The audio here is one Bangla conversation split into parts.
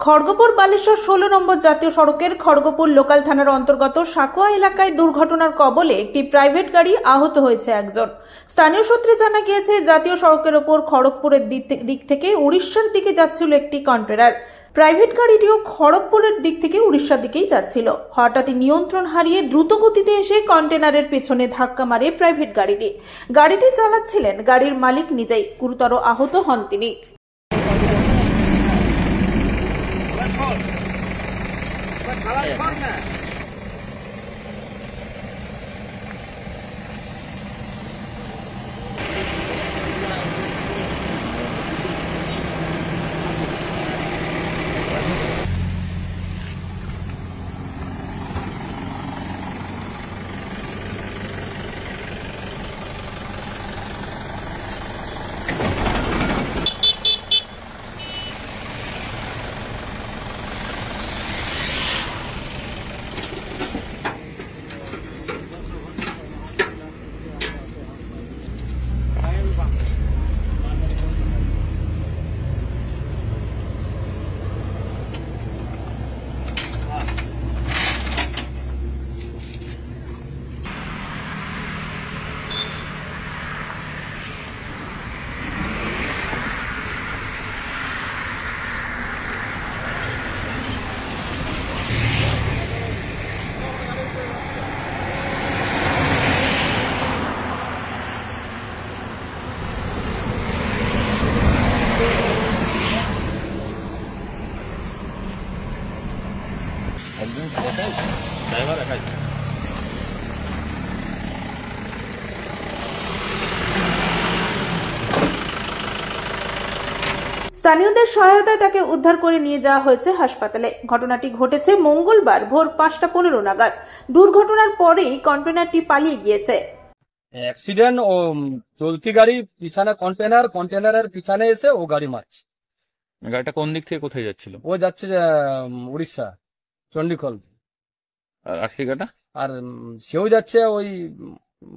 খড়গপুর বালেশ্বর 16 নম্বর জাতীয় সড়কের খড়গপুর লোকাল থানার অন্তর্গত সাকুয়া এলাকায় দুর্ঘটনার কবলে একটি প্রাইভেট গাড়ি আহত হয়েছে একজন। স্থানীয় সূত্রে জানা গিয়েছে, জাতীয় সড়কের ওপর খড়গপুরের দিক থেকে উড়িষ্যার দিকে যাচ্ছিল একটি কন্টেনার। প্রাইভেট গাড়িটিও খড়গপুরের দিক থেকে উড়িষ্যার দিকেই যাচ্ছিল। হঠাৎই নিয়ন্ত্রণ হারিয়ে দ্রুত গতিতে এসে কন্টেনারের পেছনে ধাক্কা মারে প্রাইভেট গাড়িটি। গাড়িটি চালাচ্ছিলেন গাড়ির মালিক নিজেই। গুরুতর আহত হন তিনি। স্থানীয়দের সহায়তায় তাকে উদ্ধার করে নিয়ে যাওয়া হয়েছে হাসপাতালে। ঘটনাটি ঘটেছে মঙ্গলবার ভোর 5:15 নাগাদ। দুর্ঘটনার পরেই কন্টেনারটি পালিয়ে গিয়েছে। অ্যাক্সিডেন্ট ও চলতি গাড়ি পিছনে কন্টেনারের পিছনে এসে ও গাড়ি মারছে। গাড়িটা কোন দিক থেকে কোথায় যাচ্ছিল? ও যাচ্ছে উড়িষ্যা, চণ্ডীখোল। আর ঠিকাটা? আর সেও যাচ্ছে ওই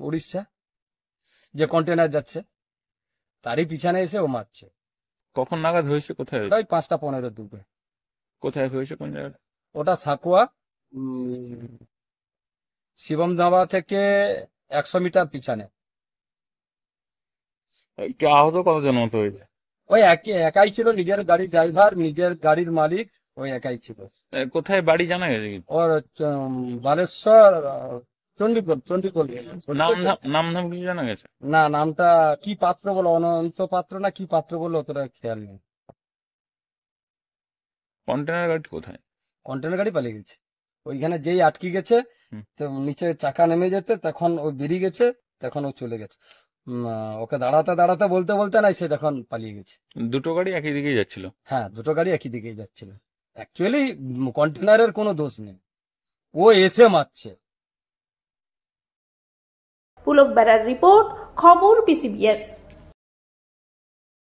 উড়িষ্যা, যে কন্টেনার যাচ্ছে তারই পিছনে এসে ও মারছে। কখন নাগাদ হয়েছে? কোথায় হয়েছে? ওই 5:15 দুপুরে। কোথায় হয়েছে? কোন জায়গায়? ওটা সাকুয়া, শিবম ধাবা থেকে 100 মিটার পিছনে। একটু আহত কতজন মতো হয়েছে? ওই একাই ছিল, নিজের গাড়ির ড্রাইভার, নিজের গাড়ির মালিক, ওই একাই ছিল। কোথায় বাড়ি জানা গেছে? ওর বালেশ্বর, চণ্ডীখোল। নাম ধাম কিছু জানা গেছে? না, নামটা কি পাত্র বলো, অনন্ত পাত্র না কি পাত্র বলো, অতটা খেয়াল নেই। কন্টেনার গাড়ি কোথায়? কন্টেনার গাড়ি পালিয়ে গেছে। ওইখানে যেই আটকে গেছে, তো নিচে চাকা নেমে যেতে তখন ও বেরিয়ে গেছে, তখন ও চলে গেছে। ওকে দাঁড়াতে দাঁড়াতে বলতে বলতে নাই, সে তখন পালিয়ে গেছে। দুটো গাড়ি একই দিকেই যাচ্ছিল? হ্যাঁ, দুটো গাড়ি একই দিকেই যাচ্ছিল। অ্যাকচুয়ালি কন্টেনারের কোনো দোষ নেই, ও এসে মারছে। পুলক বেড়ার রিপোর্ট, খবর PCBS।